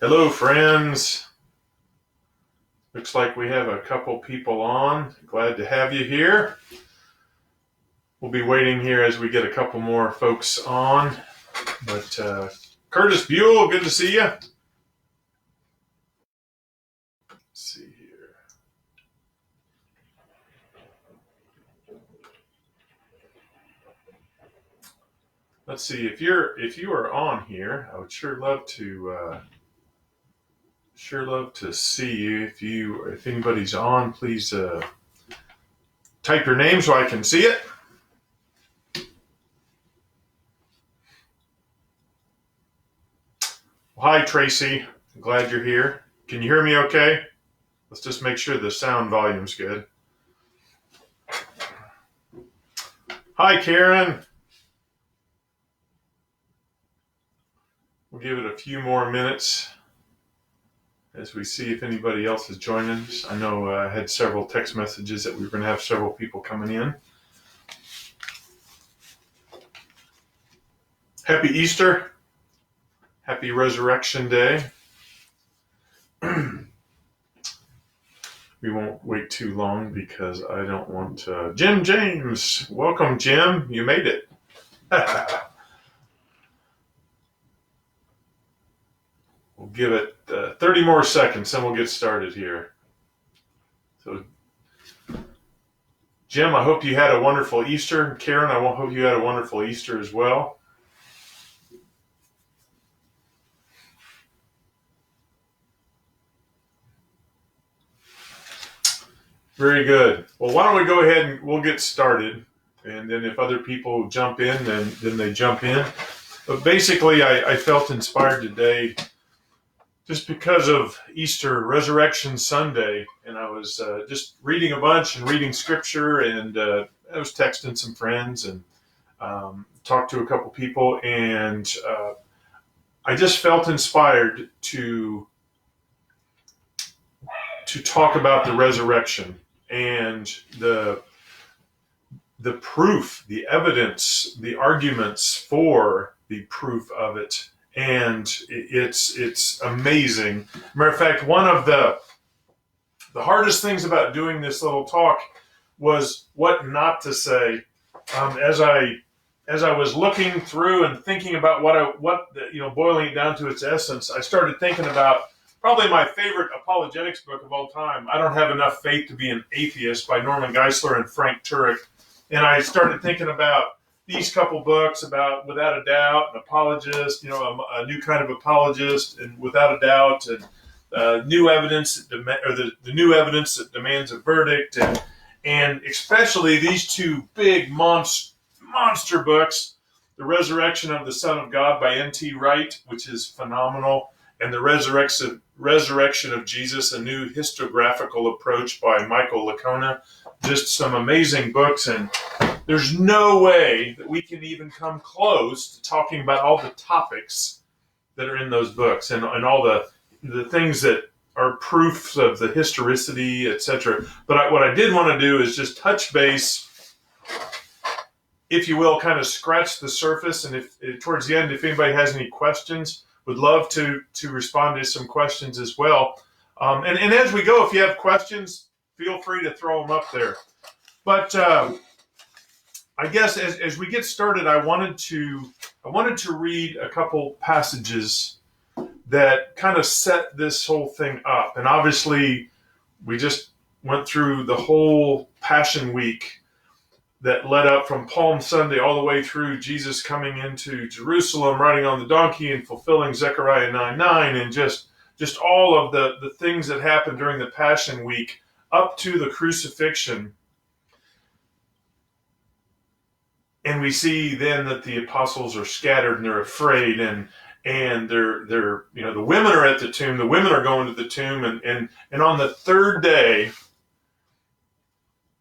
Hello, friends. Looks like we have a couple people on. Glad to have you here. We'll be waiting here as we get a couple more folks on. But Curtis Buell, good to see you. Let's see here. Let's see if you are on here. I would sure love to see you. If anybody's on, please type your name so I can see it. Hi, Tracy. I'm glad you're here. Can you hear me okay? Let's just make sure the sound volume's good. Hi, Karen. We'll give it a few more minutes as we see if anybody else is joining us. I know I had several text messages that we were going to have several people coming in. Happy Easter. Happy Resurrection Day. We won't wait too long because I don't want to. Jim James. Welcome, Jim. You made it. We'll give it 30 more seconds, then we'll get started here. So, Jim, I hope you had a wonderful Easter. Karen, I hope you had a wonderful Easter as well. Very good. Well, why don't we go ahead and we'll get started. And then if other people jump in, then they jump in. But basically, I felt inspired today just because of Easter, Resurrection Sunday. And I was just reading a bunch and reading scripture. And I was texting some friends and talked to a couple people. And I just felt inspired to talk about the resurrection and the proof, the evidence, the arguments for the proof of it. And it's amazing. Matter of fact, one of the hardest things about doing this little talk was what not to say. As I was looking through and thinking about boiling it down to its essence, I started thinking about probably my favorite apologetics book of all time, I Don't Have Enough Faith to Be an Atheist by Norman Geisler and Frank Turek. And I started thinking about these couple books about, without a doubt, an apologist, a new kind of apologist, and without a doubt, and new evidence, the new evidence that demands a verdict, and especially these two big monster books, The Resurrection of the Son of God by N.T. Wright, which is phenomenal, and The Resurrection of Jesus, a New Historiographical Approach by Michael Licona. Just some amazing books, and there's no way that we can even come close to talking about all the topics that are in those books and all the things that are proofs of the historicity, etc. But what I did want to do is just touch base, if you will, kind of scratch the surface, and if towards the end, if anybody has any questions, would love to respond to some questions as well. And as we go, if you have questions, feel free to throw them up there. But I guess as we get started, I wanted to read a couple passages that kind of set this whole thing up. And obviously, we just went through the whole Passion Week that led up from Palm Sunday all the way through Jesus coming into Jerusalem, riding on the donkey and fulfilling Zechariah 9:9, and just all of the things that happened during the Passion Week up to the crucifixion. And we see then that the apostles are scattered and they're afraid, and they're the women are at the tomb. The women are going to the tomb, and on the third day,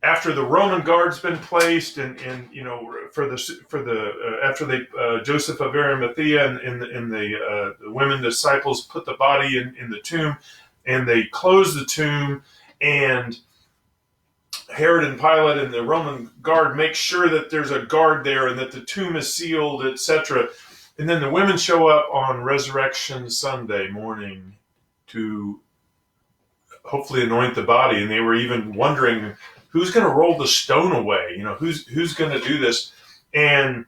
after the Roman guard's been placed, and after Joseph of Arimathea and the women disciples put the body in the tomb, and they close the tomb, and Herod and Pilate and the Roman guard make sure that there's a guard there and that the tomb is sealed, etc. And then the women show up on Resurrection Sunday morning to hopefully anoint the body. And they were even wondering who's going to roll the stone away? Who's going to do this? And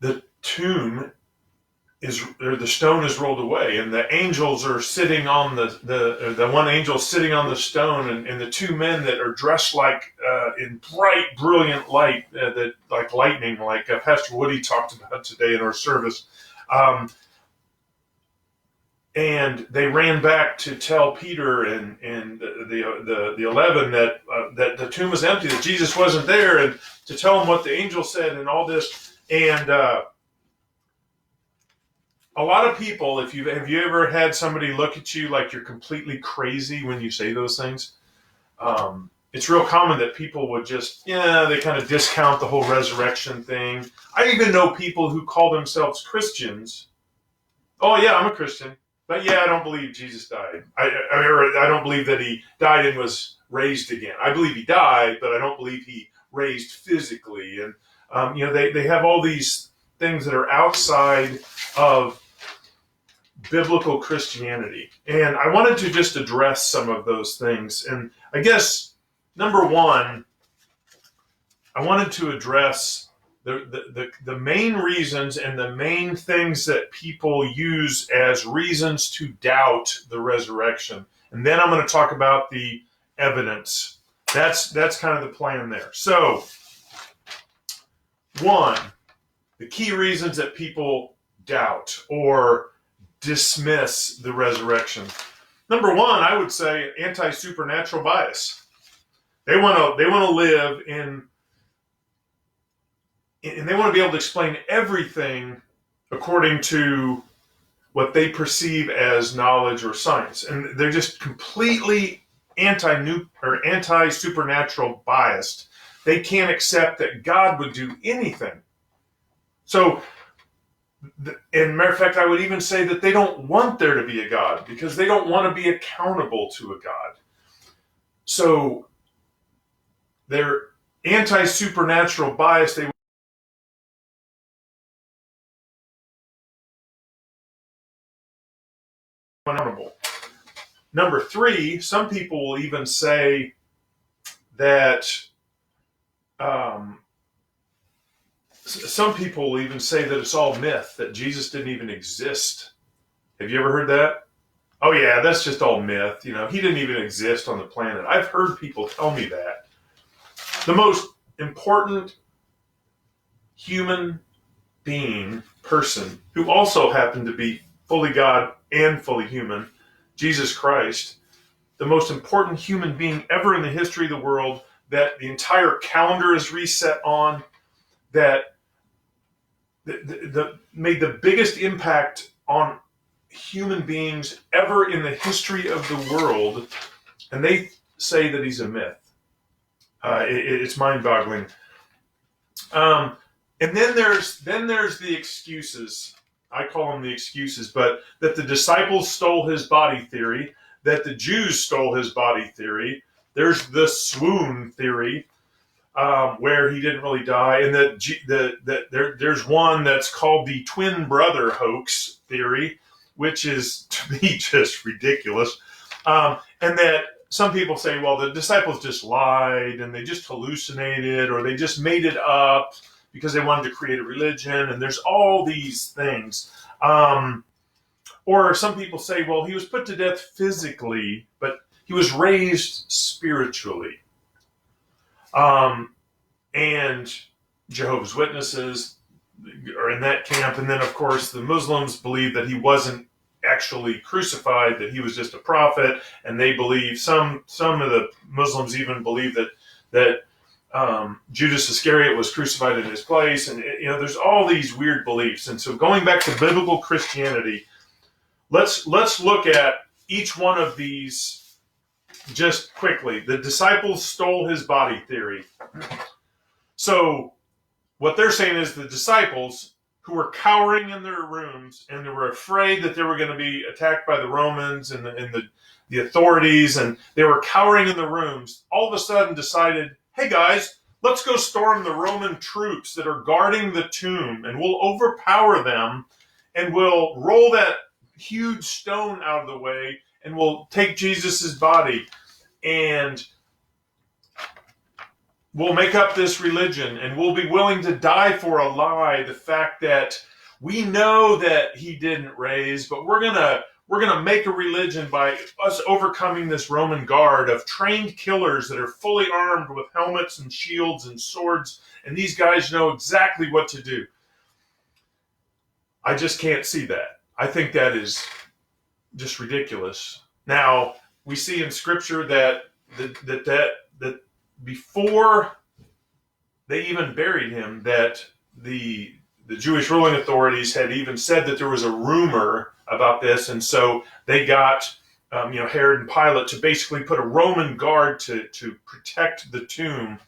the stone is rolled away, and the angels are sitting on the one angel sitting on the stone, and the two men that are dressed like in bright, brilliant light, that like lightning, like Pastor Woody talked about today in our service. And they ran back to tell Peter and the 11 that the tomb was empty, that Jesus wasn't there, and to tell them what the angel said and all this. And a lot of people, have you ever had somebody look at you like you're completely crazy when you say those things? It's real common that people would just, they kind of discount the whole resurrection thing. I even know people who call themselves Christians. Oh yeah, I'm a Christian. But I don't believe Jesus died. I don't believe that he died and was raised again. I believe he died, but I don't believe he raised physically. And they have all these things that are outside of biblical Christianity. And I wanted to just address some of those things. And I guess number one, I wanted to address the main reasons and the main things that people use as reasons to doubt the resurrection. And then I'm going to talk about the evidence. That's kind of the plan there. So, one, the key reasons that people doubt or dismiss the resurrection. Number one, I would say anti-supernatural bias. They want to live in, and they want to be able to explain everything according to what they perceive as knowledge or science. And they're just completely anti-supernatural biased. They can't accept that God would do anything. So, and matter of fact, I would even say that they don't want there to be a God because they don't want to be accountable to a God. So, they're anti-supernatural bias. They accountable. Number three, some people will even say that it's all myth, that Jesus didn't even exist. Have you ever heard that? Oh yeah, that's just all myth. He didn't even exist on the planet. I've heard people tell me that. The most important human person, who also happened to be fully God and fully human, Jesus Christ, the most important human being ever in the history of the world, that the entire calendar is reset on, that made the biggest impact on human beings ever in the history of the world, and they say that he's a myth. It's mind-boggling. And then there's the excuses. I call them the excuses, but that the disciples stole his body theory, that the Jews stole his body theory. There's the swoon theory, where he didn't really die, and there's one that's called the twin brother hoax theory, which is to me just ridiculous. And that some people say, well, the disciples just lied and they just hallucinated, or they just made it up because they wanted to create a religion, and there's all these things. Or some people say, well, he was put to death physically, but he was raised spiritually. And Jehovah's Witnesses are in that camp. And then, of course, the Muslims believe that he wasn't actually crucified, that he was just a prophet. And they believe, some of the Muslims even believe that Judas Iscariot was crucified in his place. And, there's all these weird beliefs. And so going back to biblical Christianity, let's look at each one of these just quickly. The disciples stole his body theory. So what they're saying is the disciples, who were cowering in their rooms and they were afraid that they were going to be attacked by the Romans and the authorities, and they were cowering in the rooms, all of a sudden decided, hey guys, let's go storm the Roman troops that are guarding the tomb, and we'll overpower them, and we'll roll that huge stone out of the way, and we'll take Jesus's body, and we'll make up this religion, and we'll be willing to die for a lie, the fact that we know that he didn't raise, but we're gonna make a religion by us overcoming this Roman guard of trained killers that are fully armed with helmets and shields and swords, and these guys know exactly what to do. I just can't see that. I think that is just ridiculous. Now, we see in Scripture that before they even buried him, that the Jewish ruling authorities had even said that there was a rumor about this, and so they got Herod and Pilate to basically put a Roman guard to protect the tomb.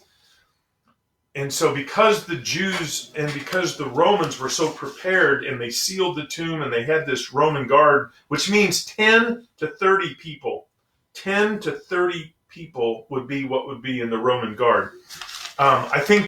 And so because the Jews and because the Romans were so prepared, and they sealed the tomb, and they had this Roman guard, which means 10 to 30 people. 10 to 30 people would be what would be in the Roman guard. I think